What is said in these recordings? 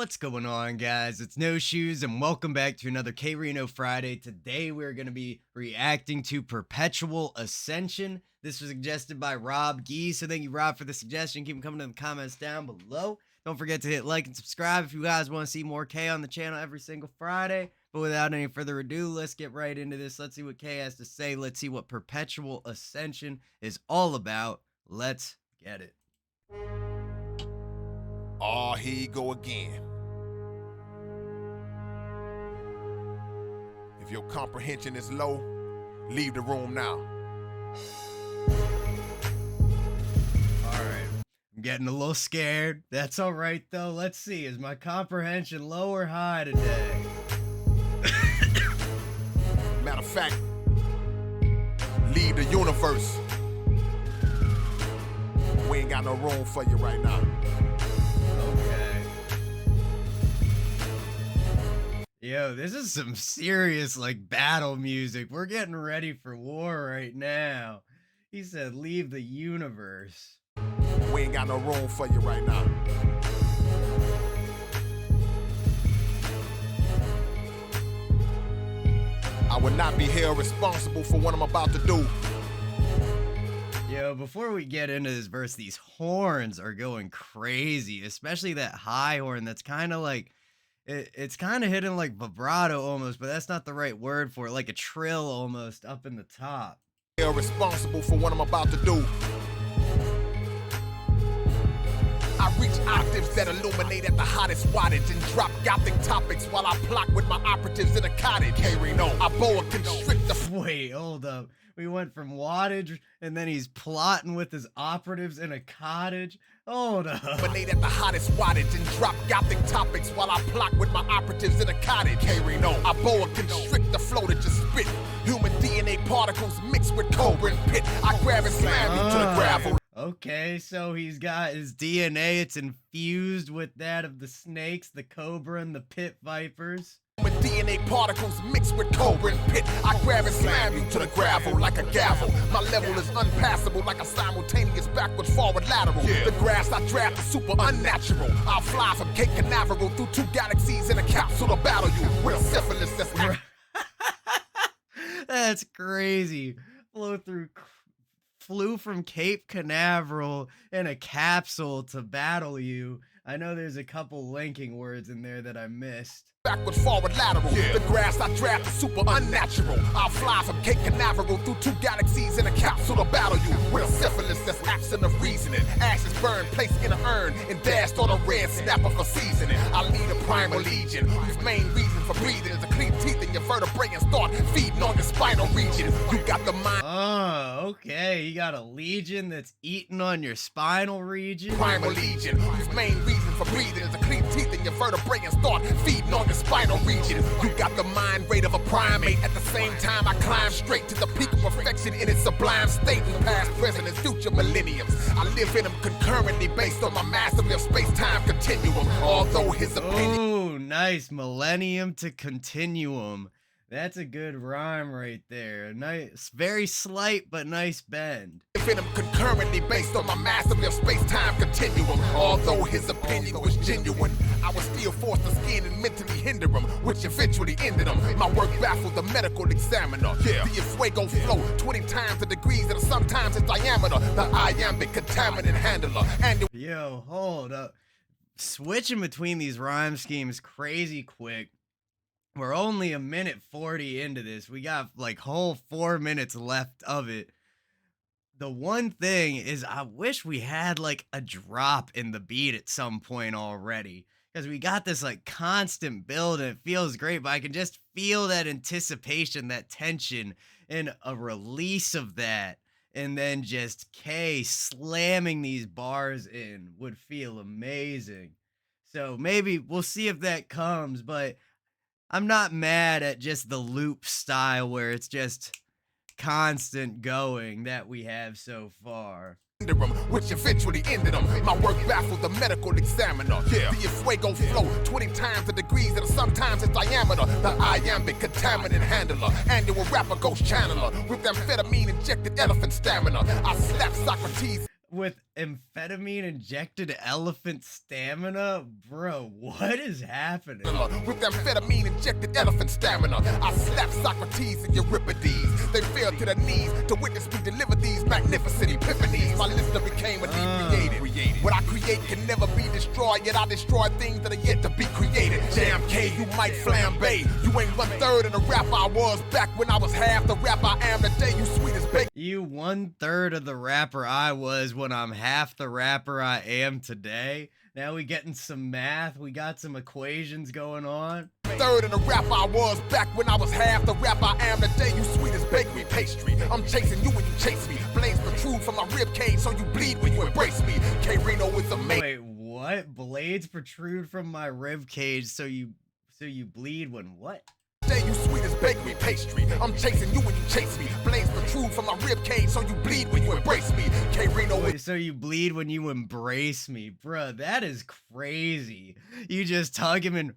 What's going on, guys? It's No Shoes, and welcome back to another K-Rino Friday. Today, we're going to be reacting to Perpetual Ascension. This was suggested by Rob Gee, so thank you, Rob, for the suggestion. Keep them coming in the comments down below. Don't forget to hit like and subscribe if you guys want to see more K on the channel every single Friday. But without any further ado, let's get right into this. Let's see what K has to say. Let's see what Perpetual Ascension is all about. Let's get it. Oh, here you go again. If your comprehension is low, leave the room now. Alright, I'm getting a little scared. That's alright though. Let's see, is my comprehension low or high today? Matter of fact, leave the universe. We ain't got no room for you right now. Okay. Yo, this is some serious, like, battle music. We're getting ready for war right now. He said, leave the universe. We ain't got no room for you right now. I would not be held responsible for what I'm about to do. Yo, before we get into this verse, these horns are going crazy, especially that high horn that's kind of like, it's kind of hitting like vibrato almost, but that's not the right word for it, like a trill almost up in the top. Held responsible for what I'm about to do. I reach octaves that illuminate at the hottest wattage and drop gothic topics while I plot with my operatives in a cottage. K-Rino, I boa constrict the... Wait, hold up. We went from wattage, and then he's plotting with his operatives in a cottage. Hold up. Illuminate at the hottest wattage and drop gothic topics while I plot with my operatives in a cottage. K-Rino, I boa constrict the flow that just spit. Human DNA particles mixed with cobra and pit. I grab and slam you to the gravel. Okay, so he's got his DNA, it's infused with that of the snakes, the cobra, and the pit vipers. Human DNA particles mixed with cobra and pit. I grab and slam you to the gravel like a gavel. My level is unpassable like a simultaneous backwards forward lateral. The grass I draft is super unnatural. I'll fly from Cape Canaveral through 2 galaxies in a capsule to battle you with a syphilis that's... That's crazy. Flew from Cape Canaveral in a capsule to battle you. I know there's a couple linking words in there that I missed. Backwards, forward, lateral. The grass I draft is super unnatural. I'll fly from Cape Canaveral through 2 galaxies in a capsule to battle you with a syphilis that's absent of reasoning. Ashes burned, placed in an urn, and dashed on a red snapper for seasoning. I lead a primal legion whose main reason for breathing is to clean teeth in your vertebrae and start feeding on your spinal region. You got the mind. Oh, okay. You got a legion that's eating on your spinal region. Primal legion whose main reason for breathing is to clean teeth in your vertebrae and start feeding on your spinal region. You got the mind rate of a primate. At the same time, I climb straight to the peak of perfection in its sublime state in past, present, and future millenniums. I live in them concurrently based on my mastery of space-time continuum. Although his opinion... Oh, nice. Millennium to continuum. That's a good rhyme right there. Nice, very slight, but nice bend. Venom concurrently based on my mastery of space-time continuum. Although his opinion was genuine, I was still forced to skin and mentally hinder him, which eventually ended him. My work baffled the medical examiner. The fuego flow 20 times the degrees and sometimes its diameter. The iambic contaminant handler. And yo, hold up. Switching between these rhyme schemes crazy quick. We're only 1:40 into this. We got like whole 4 minutes left of it. The one thing is I wish we had like a drop in the beat at some point already. Because we got this like constant build and it feels great, but I can just feel that anticipation, that tension, and a release of that. And then just K slamming these bars in would feel amazing. So maybe we'll see if that comes, but I'm not mad at just the loop style where it's just constant going that we have so far. Which eventually ended him. My work baffled the medical examiner. The fuego flow 20 times the degrees and sometimes its diameter. The iambic contaminant handler. Annual rapper ghost channeler. With amphetamine injected elephant stamina. I slapped Socrates with amphetamine injected elephant stamina? Bro, what is happening? With amphetamine injected elephant stamina, I slapped Socrates and Euripides. They fell to their knees to witness me deliver these magnificent epiphanies. My listener became a deep created. What I create can never be destroyed, yet I destroy things that are yet to be created. Jam K, you might flambe. You ain't 1/3 of the rapper I was back when I was half the rapper I am today. You sweet as bacon. You 1/3 of the rapper I was when I'm half the rapper I am today. Now we getting some math. We got some equations going on. 1/3 of the rapper I was back when I was half the rapper I am today. You sweet as bakery pastry. I'm chasing you when you chase me. Blades protrude from my rib cage so you bleed when you embrace me. K-Rino is amazing. Wait, what? Blades protrude from my rib cage so you bleed when what? You sweet as bakery pastry. I'm chasing you when you chase me. Blades protrude from my rib cage so you bleed when you embrace me. K-Rino is so you bleed when you embrace me. Bruh, that is crazy. You just hug him and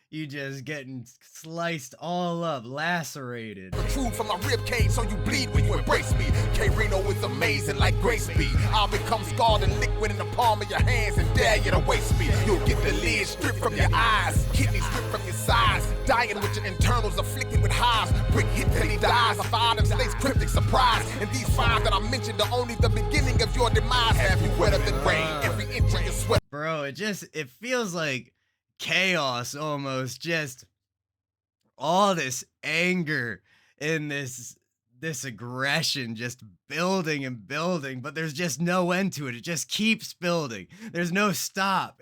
you just getting sliced all up, lacerated. Protrude from my rib cage so you bleed when you embrace me. K-Rino is amazing like Grace B. I'll become scarred and liquid in the palm of your hands and dare you to waste me. You'll get the lid stripped from your eyes, kidneys ripped from your sides, dying with your internals afflicted with hives. Brick hit till he dies. A fire that stays cryptic surprise. And these five that I mentioned are only the beginning of your demise. Have you wetter than rain? Every inch of your sweat. Bro, it feels like chaos almost, just all this anger and this aggression just building and building, but there's just no end to it. It just keeps building. There's no stop.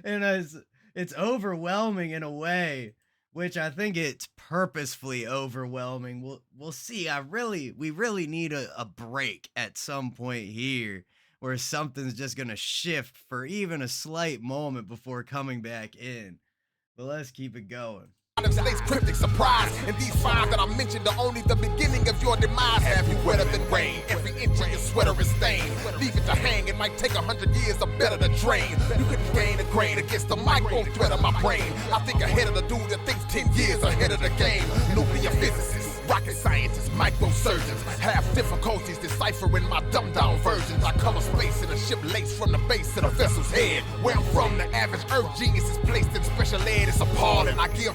It's overwhelming in a way, which I think it's purposefully overwhelming. We'll see. We really need a break at some point here, where something's just gonna shift for even a slight moment before coming back in. But let's keep it going. Stays cryptic surprise. And these five that I mentioned are only the beginning of your demise. Have you wetter than rain? Every inch of your sweater is stained. Leave it to hang. It might take 100 years or better to drain. You couldn't gain a grain against the micro threat of my brain. I think ahead of the dude that thinks 10 years ahead of the game. Nuclear physicists, rocket scientists, microsurgeons have difficulties deciphering my dumbed down versions. I cover space in a ship laced from the base to the vessel's head. Where I'm from, the average earth genius is placed in special ed. It's appalling. I give.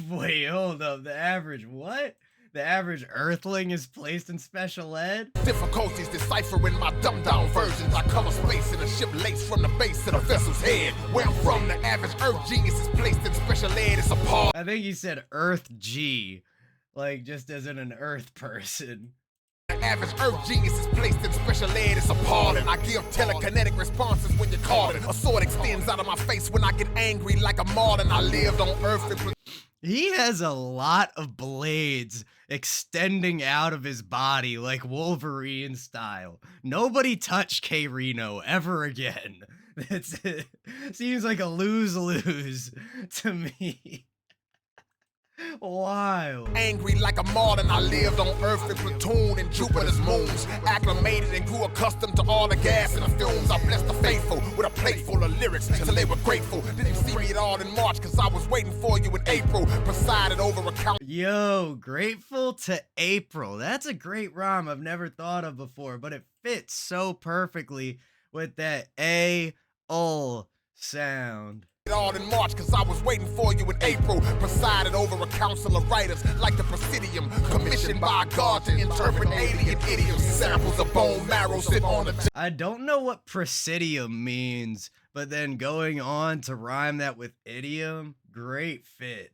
Wait, hold up. The average what? The average earthling is placed in special ed? Difficulties deciphering my dumbed down versions. I cover space in a ship laced from the base to the vessel's head. Where I'm from, the average earth genius is placed in special ed. It's appalling. I think he said Earth G, like just as in an Earth person. The average earth genius is placed in special ed. It's appalling. I give telekinetic responses when you call it. A sword extends out of my face when I get angry like a marlin. I lived on earth. He has a lot of blades extending out of his body like Wolverine style. Nobody touch K-Rino ever again. It seems like a lose-lose to me. Wild. Angry like a marlin, I lived on Earth in platoon and Jupiter's moons. Acclimated and grew accustomed to all the gas and the fumes. I blessed the faithful with a plate full of lyrics till they were grateful. Didn't see me at all in March cause I was waiting for you in April. Presided over a count. Yo, grateful to April. That's a great rhyme I've never thought of before, but it fits so perfectly with that A-ol sound. All in March cause I was waiting for you in April. Presided over a council of writers like the Presidium, commissioned by God to interpret alien idioms. Samples of bone marrow sit on the I don't know what Presidium means, but then going on to rhyme that with idiom, great fit.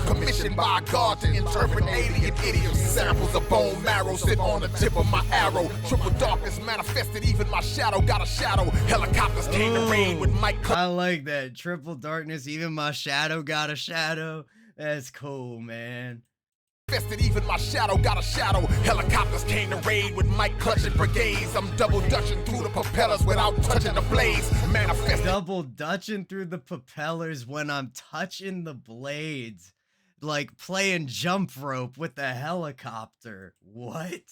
Commissioned by God to interpret alien idioms. Samples of bone marrow sit on the tip of my arrow. Triple darkness manifested, even my shadow got a shadow. Helicopters came to rain with Mike. I like that. Triple darkness, even my shadow got a shadow. That's cool, man. Manifested, even my shadow got a shadow. Helicopters came to raid with Mike clutching brigades. I'm double dutching through the propellers without touching the blades. Manifested. Double dutching through the propellers when I'm touching the blades. Like playing jump rope with the helicopter. What?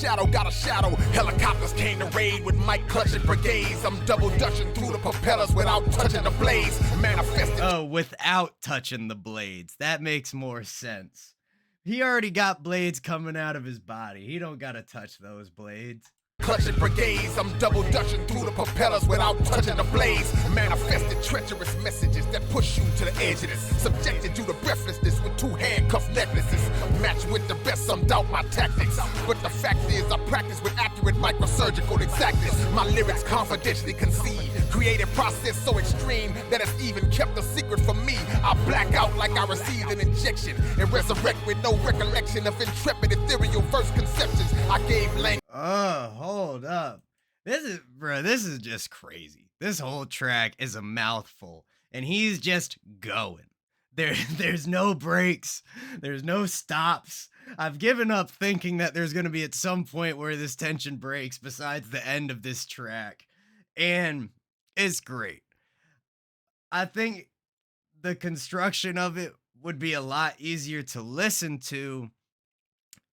Shadow got a shadow. Helicopters came to raid with Mike clutching brigades. I'm double dutching through the propellers without touching the blades. Manifested. Oh, without touching the blades. That makes more sense. He already got blades coming out of his body. He don't gotta touch those blades. clutching brigades. I'm double dutching through the propellers without touching the blades. Manifested treacherous messages that push you to the edge of this. Subjected you to breathlessness with 2 handcuff necklaces. Match with the best, some doubt my tactics. But the fact is, I practice with accurate microsurgical exactness. My lyrics confidentially conceived. Creative process so extreme that it's even kept a secret from me. I black out like I received an injection and resurrect with no recollection of intrepid ethereal first conceptions. I gave language. Oh, hold up. This is just crazy. This whole track is a mouthful, and he's just going. There's no breaks. There's no stops. I've given up thinking that there's going to be at some point where this tension breaks besides the end of this track. And it's great. I think the construction of it would be a lot easier to listen to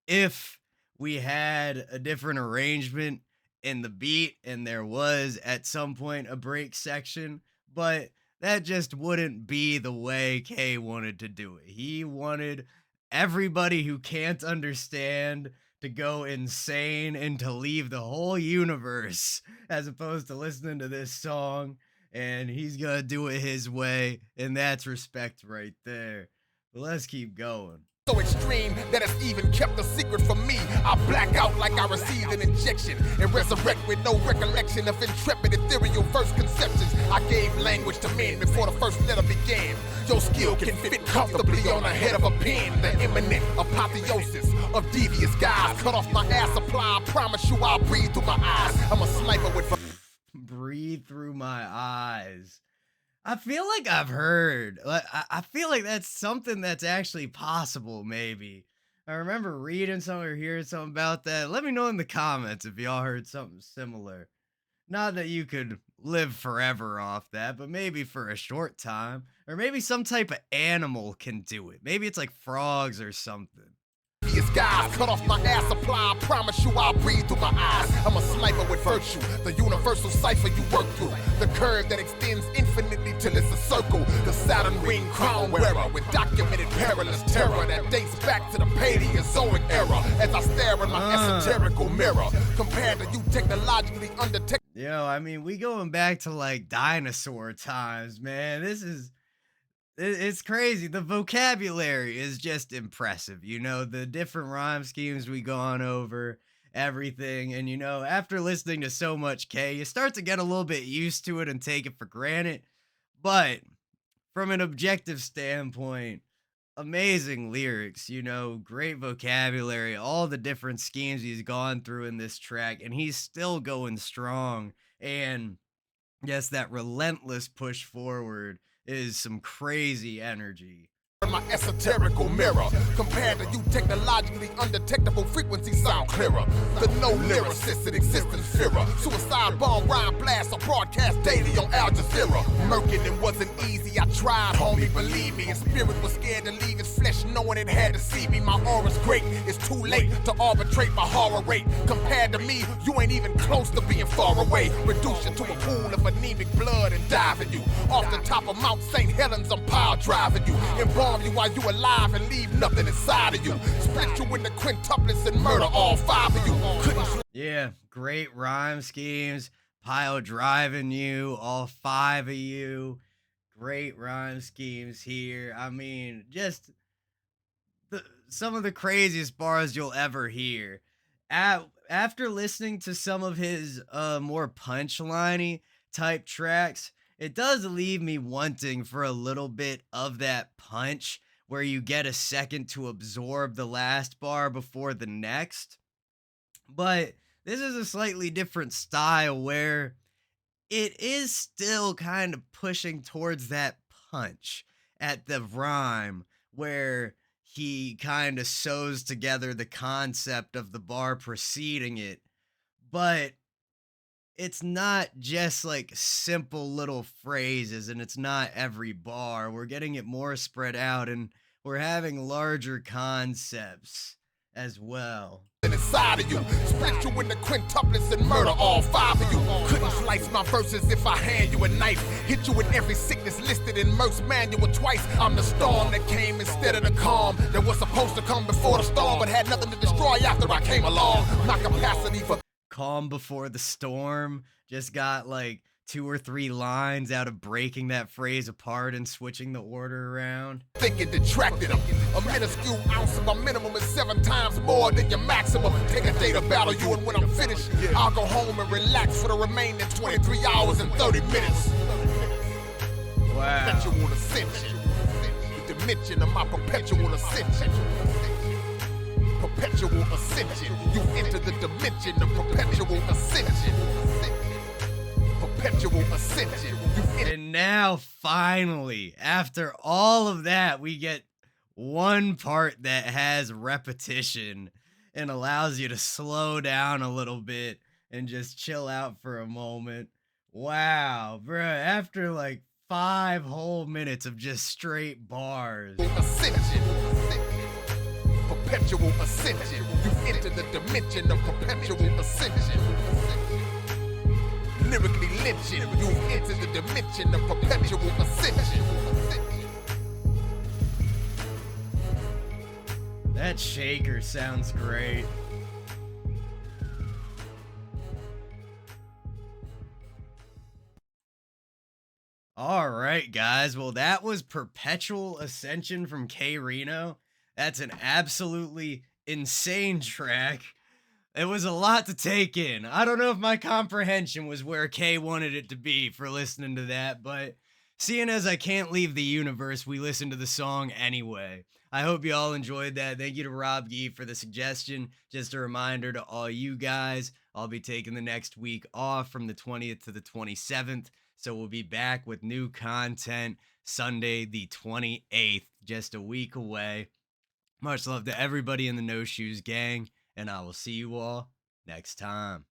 if we had a different arrangement in the beat and there was at some point a break section, but that just wouldn't be the way K wanted to do it. He wanted everybody who can't understand to go insane and to leave the whole universe as opposed to listening to this song, and he's gonna do it his way, and that's respect right there. But let's keep going. So extreme that it's even kept a secret from me. I black out like I received an injection and resurrect with no recollection of intrepid ethereal first conceptions. I gave language to men before the first letter began. Your skill can fit comfortably on the head of a pen. The imminent apotheosis of devious guys. Cut off my ass supply, I promise you I'll breathe through my eyes. I'm a sniper with... Breathe through my eyes. I feel like I've heard, I feel like that's something that's actually possible, maybe. I remember reading something or hearing something about that. Let me know in the comments if y'all heard something similar. Not that you could live forever off that, but maybe for a short time. Or maybe some type of animal can do it. Maybe it's like frogs or something. Guys, cut off my ass supply, I promise you I'll breathe through my eyes. I'm a sniper with virtue, the universal cipher you work through. The curve that extends infinitely till it's a circle. The Saturn ring crown wearer with documented perilous terror that dates back to the Paleozoic era. As I stare in my esoterical mirror, compared to you technologically undetected. Yo, I mean, we going back to like dinosaur times, man. It's crazy. The vocabulary is just impressive. You know, the different rhyme schemes we gone over, everything. And, you know, after listening to so much K, you start to get a little bit used to it and take it for granted. But from an objective standpoint, amazing lyrics, you know, great vocabulary, all the different schemes he's gone through in this track. And he's still going strong. And yes, that relentless push forward is some crazy energy. My esoterical mirror, compared to you technologically undetectable frequencies sound clearer. The no lyricist in existence fearer. Suicide bomb rhyme blast or broadcast daily on Al Jazeera. Murking it wasn't easy, I tried, homie, believe me. His spirit was scared to leave his flesh, knowing it had to see me. My aura's great, it's too late to arbitrate my horror rate. Compared to me, you ain't even close to being far away. Reduce you to a pool of anemic blood and diving you. Off the top of Mount St. Helens, I'm power driving you. Embalm you while you alive and leave nothing inside of you. Split you into quintuplets and murder all 5 of you. Yeah, great rhyme schemes. Pile driving you, all 5 of you. Great rhyme schemes here. I mean, just some of the craziest bars you'll ever hear. After listening to some of his more punchline-y type tracks, it does leave me wanting for a little bit of that punch where you get a second to absorb the last bar before the next. But this is a slightly different style where it is still kind of pushing towards that punch at the rhyme where he kind of sews together the concept of the bar preceding it. But it's not just like simple little phrases, and it's not every bar. We're getting it more spread out, and we're having larger concepts as well. Inside of you, split you into quintuplets and murder all 5 of you. Couldn't slice my verses if I hand you a knife. Hit you with every sickness listed in Merck's manual twice. I'm the storm that came instead of the calm that was supposed to come before the storm, but had nothing to destroy after I came along. My capacity for Calm Before the Storm just got like 2 or 3 lines out of breaking that phrase apart and switching the order around. Think it detracted them. A minuscule ounce of my minimum is 7 times more than your maximum. Take a day to battle you, and when I'm finished, I'll go home and relax for the remaining 23 hours and 30 minutes. Wow. Perpetual ascension. The dimension of my perpetual ascension. Perpetual ascension. You enter the dimension of perpetual ascension. Perpetual ascension. And now, finally, after all of that, we get one part that has repetition and allows you to slow down a little bit and just chill out for a moment. Wow, bruh, after like 5 whole minutes of just straight bars. Ascension. Perpetual ascension. You enter the dimension of perpetual ascension. Lyrically lynching, you enter the dimension of perpetual ascension. That shaker sounds great. All right, guys. Well, that was Perpetual Ascension from K-Rino. That's an absolutely insane track. It was a lot to take in. I don't know if my comprehension was where K wanted it to be for listening to that, but seeing as I can't leave the universe, we listened to the song anyway. I hope you all enjoyed that. Thank you to Rob Gee for the suggestion. Just a reminder to all you guys, I'll be taking the next week off from the 20th to the 27th, so we'll be back with new content Sunday the 28th, just a week away. Much love to everybody in the No Shoes gang, and I will see you all next time.